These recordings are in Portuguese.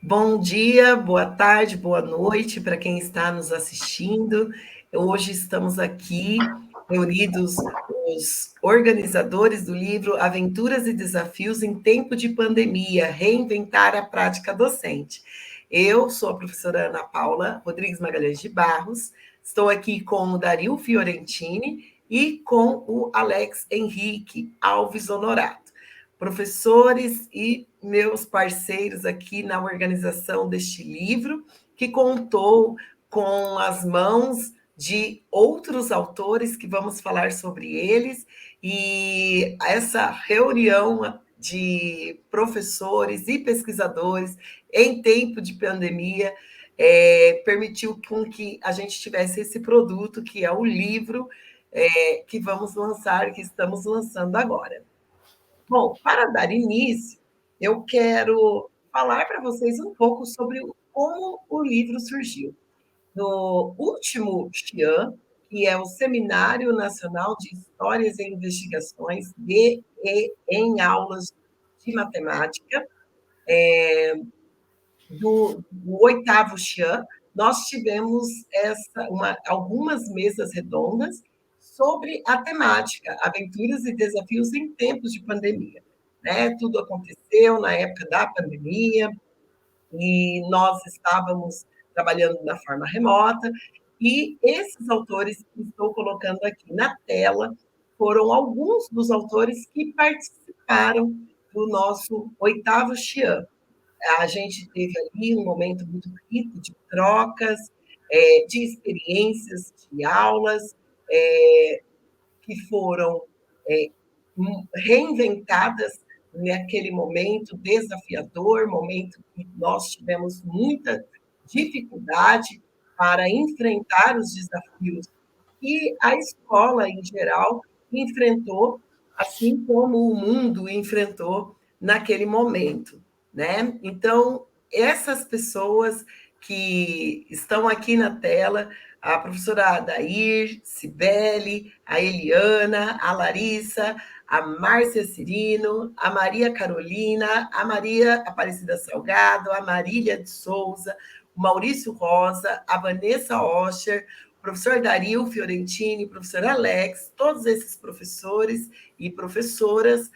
Bom dia, boa tarde, boa noite para quem está nos assistindo. Hoje estamos aqui reunidos os organizadores do livro Aventuras e Desafios em Tempo de Pandemia, Reinventar a Prática Docente. Eu sou a professora Ana Paula Rodrigues Magalhães de Barros, estou aqui com o Dario Fiorentini e com o Alex Henrique Alves Honorato, professores e meus parceiros aqui na organização deste livro, que contou com as mãos de outros autores que vamos falar sobre eles, e essa reunião de professores e pesquisadores em tempo de pandemia permitiu com que a gente tivesse esse produto, que é o livro que vamos lançar, que estamos lançando agora. Bom, para dar início, eu quero falar para vocês um pouco sobre como o livro surgiu. No último Xian, que é o Seminário Nacional de Histórias e Investigações de e em Aulas de Matemática, do oitavo Xian, nós tivemos algumas mesas redondas sobre a temática Aventuras e Desafios em Tempos de Pandemia. Né? Tudo aconteceu na época da pandemia e nós estávamos trabalhando na forma remota, e esses autores que estou colocando aqui na tela foram alguns dos autores que participaram do nosso oitavo Xian. A gente teve ali um momento muito rico de trocas, de experiências, de aulas, que foram reinventadas naquele momento desafiador, momento que nós tivemos muita dificuldade para enfrentar os desafios que a escola, em geral, enfrentou, assim como o mundo enfrentou naquele momento, né? Então, essas pessoas que estão aqui na tela, a professora Adair, Cibele, a Eliana, a Larissa, a Márcia Cirino, a Maria Carolina, a Maria Aparecida Salgado, a Marília de Souza, o Maurício Rosa, a Vanessa Oscher, o professor Dario Fiorentini, o professor Alex, todos esses professores e professoras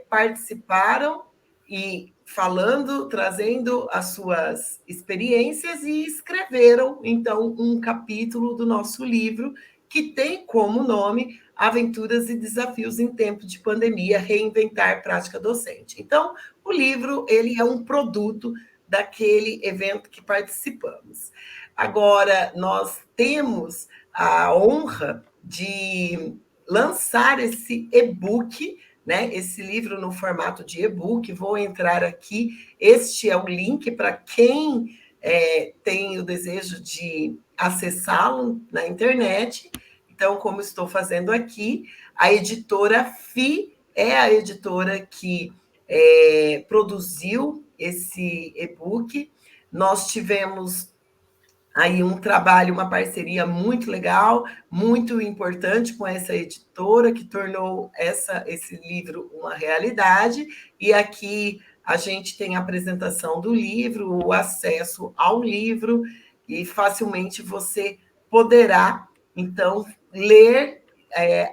participaram e falando, trazendo as suas experiências e escreveram, então, um capítulo do nosso livro que tem como nome Aventuras e Desafios em Tempo de Pandemia, Reinventar Prática Docente. Então, o livro ele é um produto daquele evento que participamos. Agora, nós temos a honra de lançar esse e-book, né? Esse livro no formato de e-book. Vou entrar aqui. Este é o link para quem tem o desejo de acessá-lo na internet. Então, como estou fazendo aqui, a editora FI é a editora que produziu esse e-book. Nós tivemos aí um trabalho, uma parceria muito legal, muito importante com essa editora, que tornou esse livro uma realidade. E aqui a gente tem a apresentação do livro, o acesso ao livro, e facilmente você poderá, então, ler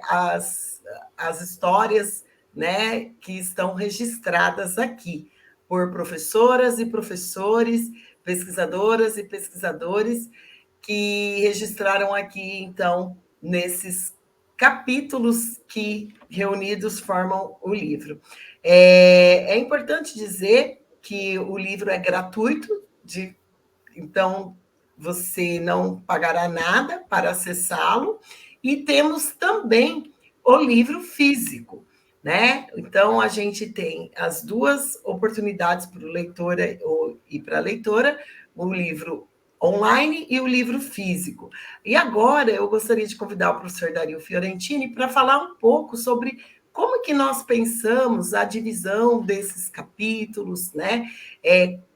as histórias, né, que estão registradas aqui por professoras e professores, pesquisadoras e pesquisadores que registraram aqui, então, nesses capítulos que reunidos formam o livro. É importante dizer que o livro é gratuito, então você não pagará nada para acessá-lo, e temos também o livro físico, né? Então a gente tem as duas oportunidades para o leitor e para a leitora, o livro online e o livro físico. E agora eu gostaria de convidar o professor Dario Fiorentini para falar um pouco sobre como que nós pensamos a divisão desses capítulos, né?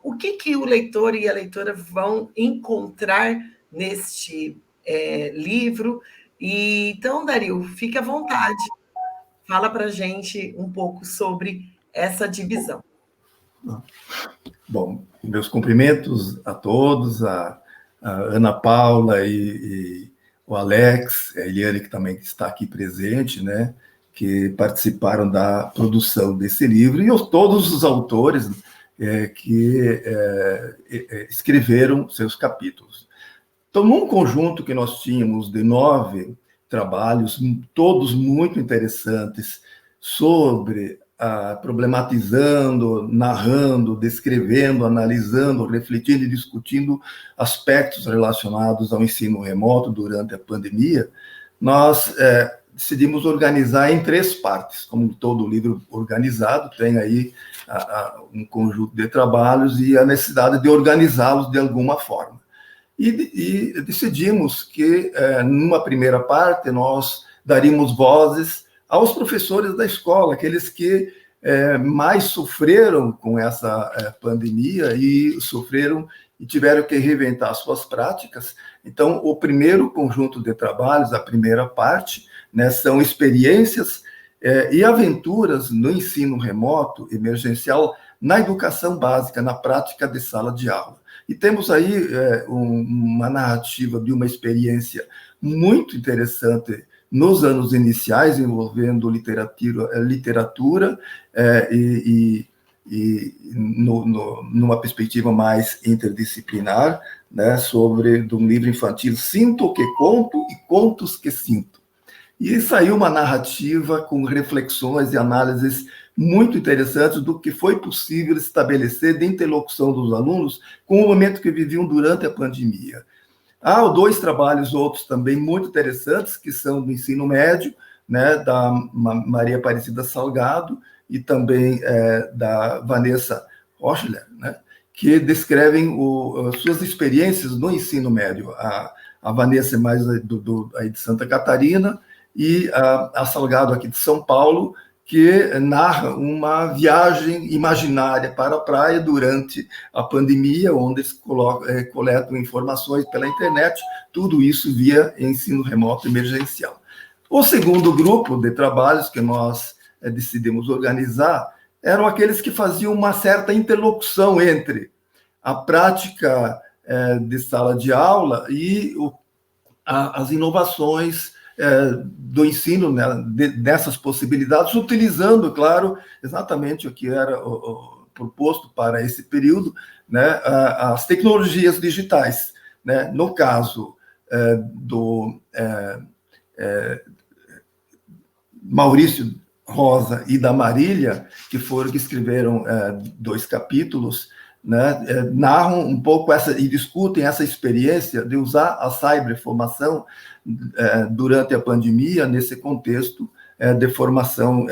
O que o leitor e a leitora vão encontrar neste livro. E, então, Dario, fique à vontade. Fala para a gente um pouco sobre essa divisão. Bom, meus cumprimentos a todos, a Ana Paula e o Alex, a Eliane, que também está aqui presente, né, que participaram da produção desse livro, e todos os autores que escreveram seus capítulos. Então, num conjunto que nós tínhamos de 9 trabalhos, todos muito interessantes, sobre problematizando, narrando, descrevendo, analisando, refletindo e discutindo aspectos relacionados ao ensino remoto durante a pandemia, nós decidimos organizar em 3 partes, como todo livro organizado, tem aí um conjunto de trabalhos e a necessidade de organizá-los de alguma forma. E decidimos que, numa primeira parte, nós daríamos vozes aos professores da escola, aqueles que mais sofreram com essa pandemia e sofreram e tiveram que reinventar suas práticas. Então, o primeiro conjunto de trabalhos, a primeira parte, né, são experiências e aventuras no ensino remoto emergencial na educação básica, na prática de sala de aula. E temos aí uma narrativa de uma experiência muito interessante nos anos iniciais, envolvendo literatura numa perspectiva mais interdisciplinar, né, de um livro infantil, Sinto o que conto e Contos que Sinto. E saiu uma narrativa com reflexões e análises muito interessantes do que foi possível estabelecer de interlocução dos alunos com o momento que viviam durante a pandemia. Há 2 trabalhos outros também muito interessantes, que são do ensino médio, né, da Maria Aparecida Salgado e também da Vanessa Rochler, né, que descrevem suas experiências no ensino médio. A Vanessa é mais aí de Santa Catarina e a Salgado aqui de São Paulo, que narra uma viagem imaginária para a praia durante a pandemia, onde eles coletam informações pela internet, tudo isso via ensino remoto emergencial. O segundo grupo de trabalhos que nós decidimos organizar eram aqueles que faziam uma certa interlocução entre a prática de sala de aula e as inovações do ensino, né, dessas possibilidades, utilizando, claro, exatamente o que era proposto para esse período, né, as tecnologias digitais. Né? No caso do Maurício Rosa e da Marília, que escreveram 2 capítulos, né, narram um pouco e discutem essa experiência de usar a cyberformação durante a pandemia, nesse contexto de formação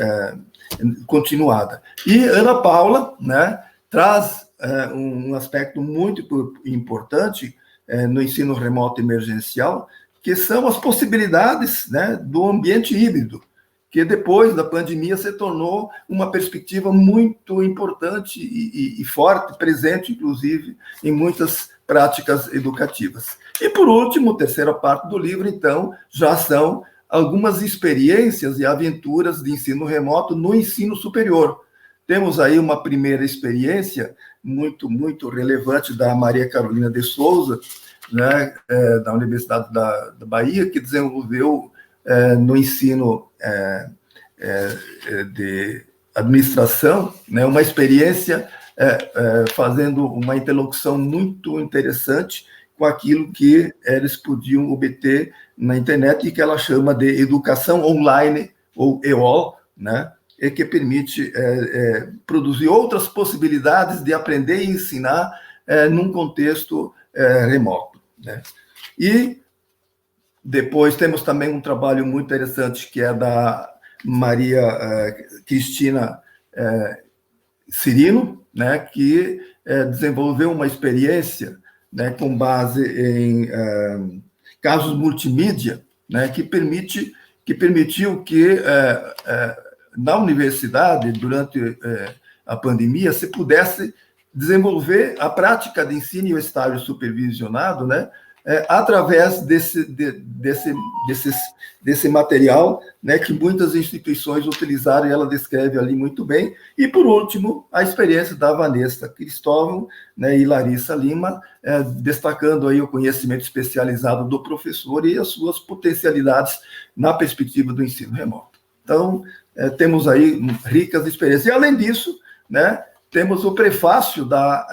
continuada. E Ana Paula, né, traz um aspecto muito importante no ensino remoto emergencial, que são as possibilidades, né, do ambiente híbrido, que depois da pandemia se tornou uma perspectiva muito importante e forte, presente, inclusive, em muitas práticas educativas. E, por último, a terceira parte do livro, então, já são algumas experiências e aventuras de ensino remoto no ensino superior. Temos aí uma primeira experiência muito, muito relevante da Maria Carolina de Souza, né, da Universidade da Bahia, que desenvolveu no ensino de administração, né, uma experiência fazendo uma interlocução muito interessante com aquilo que eles podiam obter na internet e que ela chama de educação online, ou EOL, né, e que permite produzir outras possibilidades de aprender e ensinar num contexto remoto. Né? E depois temos também um trabalho muito interessante que é da Maria Cristina Cirino, né, que desenvolveu uma experiência, né, com base em casos multimídia, né, que permitiu que na universidade, durante a pandemia, se pudesse desenvolver a prática de ensino e o estágio supervisionado, né, através desse material, né, que muitas instituições utilizaram, e ela descreve ali muito bem. E, por último, a experiência da Vanessa Cristóvão, né, e Larissa Lima, destacando aí o conhecimento especializado do professor e as suas potencialidades na perspectiva do ensino remoto. Então, temos aí ricas experiências. E, além disso, né, temos o prefácio da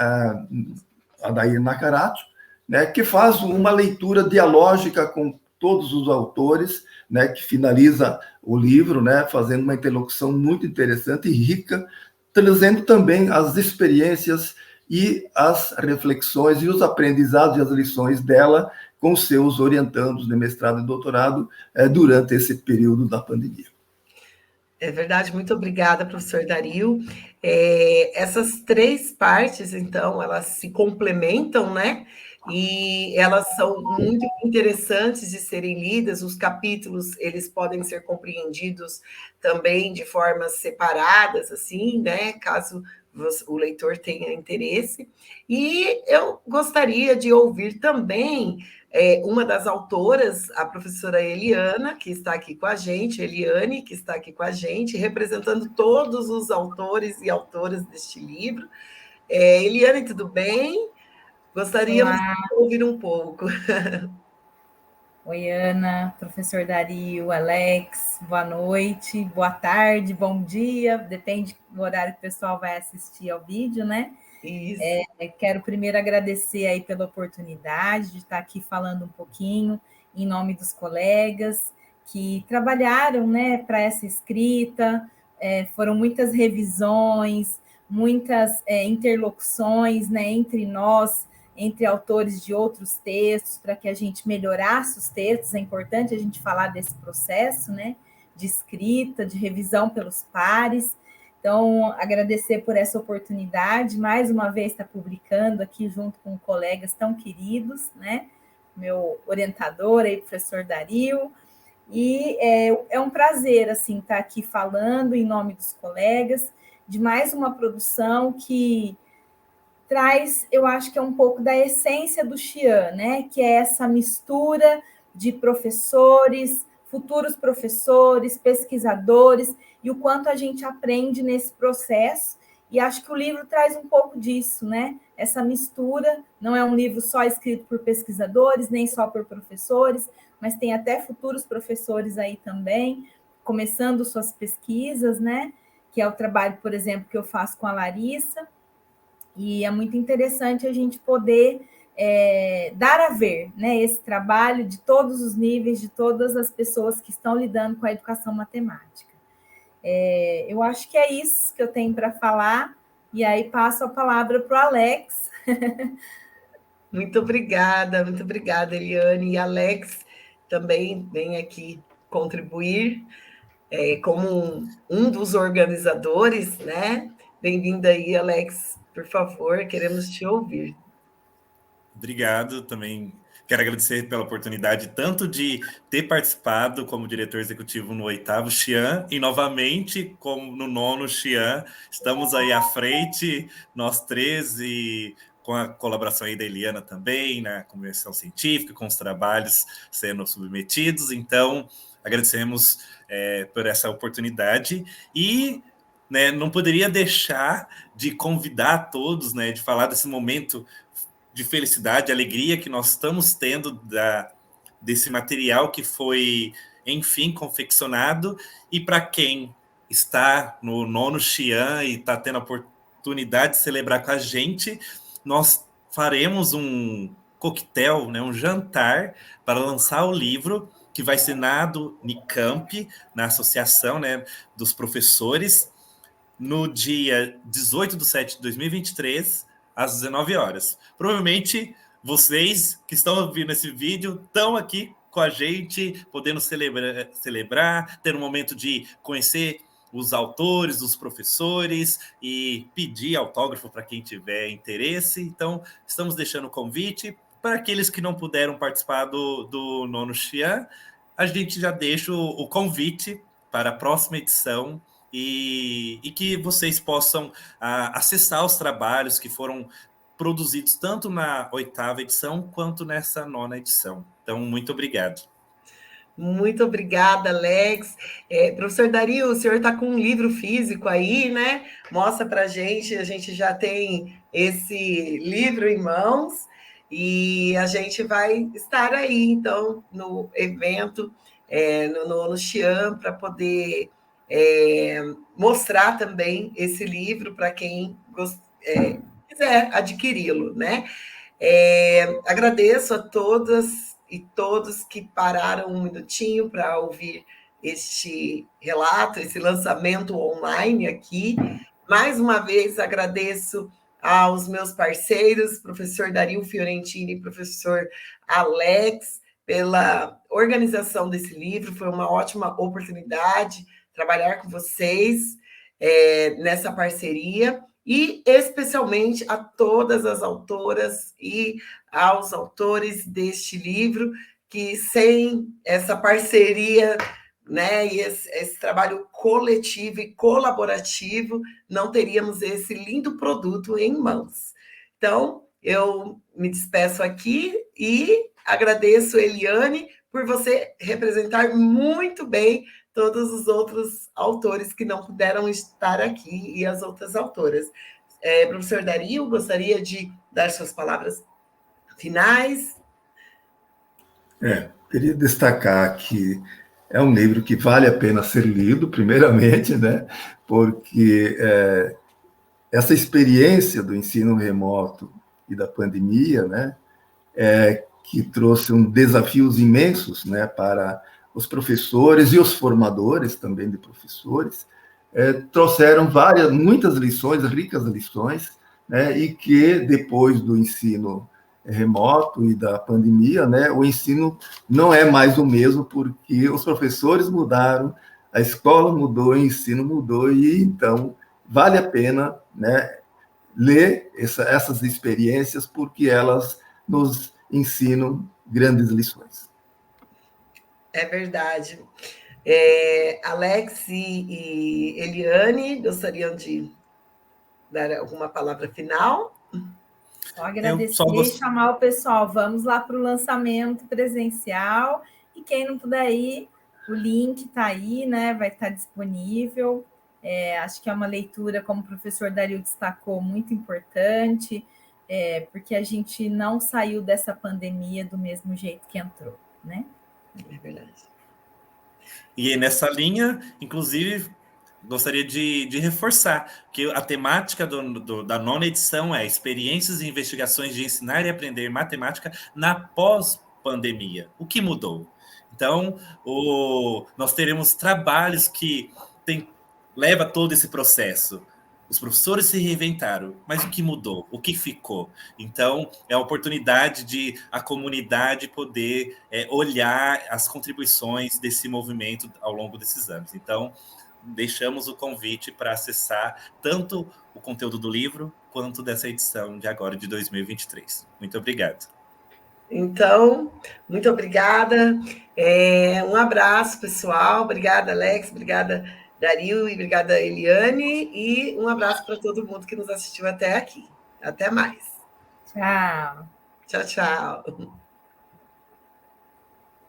Adair Nakarato, né, que faz uma leitura dialógica com todos os autores, né, que finaliza o livro, né, fazendo uma interlocução muito interessante e rica, trazendo também as experiências e as reflexões e os aprendizados e as lições dela com seus orientandos de mestrado e doutorado durante esse período da pandemia. É verdade, muito obrigada, professor Dario. Essas três partes, então, elas se complementam, né? E elas são muito interessantes de serem lidas. Os capítulos, eles podem ser compreendidos também de formas separadas, assim, né? Caso o leitor tenha interesse. E eu gostaria de ouvir também uma das autoras, a professora Eliana, que está aqui com a gente, Eliane, que está aqui com a gente, representando todos os autores e autoras deste livro. Eliane, tudo bem? Gostaríamos Olá. de ouvir um pouco. Oi, Ana, professor Dario, Alex, boa noite, boa tarde, bom dia, depende do horário que o pessoal vai assistir ao vídeo, né? Isso. Quero primeiro agradecer aí pela oportunidade de estar aqui falando um pouquinho em nome dos colegas que trabalharam, né, para essa escrita. Foram muitas revisões, muitas interlocuções, né, entre nós, entre autores de outros textos, para que a gente melhorasse os textos. É importante a gente falar desse processo, né, de escrita, de revisão pelos pares. Então, agradecer por essa oportunidade, mais uma vez estar publicando aqui junto com colegas tão queridos, né? Meu orientador aí, professor Dario, e é um prazer, assim, estar aqui falando em nome dos colegas, de mais uma produção que traz, eu acho que é um pouco da essência do Xi'an, né? Que é essa mistura de professores, futuros professores, pesquisadores, e o quanto a gente aprende nesse processo. E acho que o livro traz um pouco disso, né? Essa mistura, não é um livro só escrito por pesquisadores, nem só por professores, mas tem até futuros professores aí também, começando suas pesquisas, né? Que é o trabalho, por exemplo, que eu faço com a Larissa. E é muito interessante a gente poder dar a ver, né, esse trabalho de todos os níveis, de todas as pessoas que estão lidando com a educação matemática. Eu acho que é isso que eu tenho para falar, e aí passo a palavra para o Alex. Muito obrigada, Eliane. E Alex também vem aqui contribuir como um dos organizadores, né? Bem-vindo aí, Alex, por favor, queremos te ouvir. Obrigado, também quero agradecer pela oportunidade tanto de ter participado como diretor executivo no 8º Xi'an e novamente como no 9º Xi'an. Estamos aí à frente, nós três, e com a colaboração aí da Eliana também, na convenção científica, com os trabalhos sendo submetidos. Então, agradecemos por essa oportunidade e, né, não poderia deixar de convidar todos, né, de falar desse momento de felicidade, alegria que nós estamos tendo desse material que foi, enfim, confeccionado. E para quem está no 9º Xi'an e está tendo a oportunidade de celebrar com a gente, nós faremos um coquetel, né, um jantar para lançar o livro, que vai ser na Unicamp, na associação, né, dos professores, no dia 18/7/2023, às 19 horas. Provavelmente vocês que estão vendo esse vídeo estão aqui com a gente, podendo celebrar, ter um momento de conhecer os autores, os professores e pedir autógrafo para quem tiver interesse. Então, estamos deixando o convite para aqueles que não puderam participar do 9º Xi'an. A gente já deixa o convite para a próxima edição e que vocês possam acessar os trabalhos que foram produzidos tanto na 8ª edição quanto nessa 9ª edição. Então, muito obrigado. Muito obrigada, Alex. Professor Dario, o senhor está com um livro físico aí, né? Mostra para a gente já tem esse livro em mãos e a gente vai estar aí, então, no evento, no Xi'an, para poder mostrar também esse livro para quem quiser adquiri-lo, né? Agradeço a todas e todos que pararam um minutinho para ouvir este relato, esse lançamento online aqui. Mais uma vez, agradeço aos meus parceiros, professor Dario Fiorentini e professor Alex, pela organização desse livro. Foi uma ótima oportunidade trabalhar com vocês nessa parceria. E especialmente a todas as autoras e aos autores deste livro, que sem essa parceria, né, e esse trabalho coletivo e colaborativo, não teríamos esse lindo produto em mãos. Então, eu me despeço aqui e agradeço, Eliane, por você representar muito bem todos os outros autores que não puderam estar aqui e as outras autoras. Professor Dario, gostaria de dar suas palavras finais? Queria destacar que é um livro que vale a pena ser lido, primeiramente, né? Porque essa experiência do ensino remoto e da pandemia, né, que trouxe desafios imensos, né, para os professores e os formadores também de professores, trouxeram muitas lições, ricas lições, né, e que depois do ensino remoto e da pandemia, né, o ensino não é mais o mesmo, porque os professores mudaram, a escola mudou, o ensino mudou, e então vale a pena, né, ler essas experiências, porque elas nos ensinam grandes lições. É verdade. Alex e Eliane, gostariam de dar alguma palavra final? Só agradecer e chamar o pessoal. Vamos lá para o lançamento presencial. E quem não puder ir, o link está aí, né? Vai estar disponível. Acho que é uma leitura, como o professor Dario destacou, muito importante, porque a gente não saiu dessa pandemia do mesmo jeito que entrou, né? É verdade. E nessa linha, inclusive, gostaria de reforçar que a temática da 9ª edição é experiências e investigações de ensinar e aprender matemática na pós-pandemia. O que mudou? Então, nós teremos trabalhos que leva todo esse processo. Os professores se reinventaram, mas o que mudou? O que ficou? Então, é a oportunidade de a comunidade poder olhar as contribuições desse movimento ao longo desses anos. Então, deixamos o convite para acessar tanto o conteúdo do livro quanto dessa edição de agora, de 2023. Muito obrigado. Então, muito obrigada. Um abraço, pessoal. Obrigada, Alex. Obrigada, Dario. E obrigada, Eliane. E um abraço para todo mundo que nos assistiu até aqui. Até mais. Tchau. Tchau, tchau.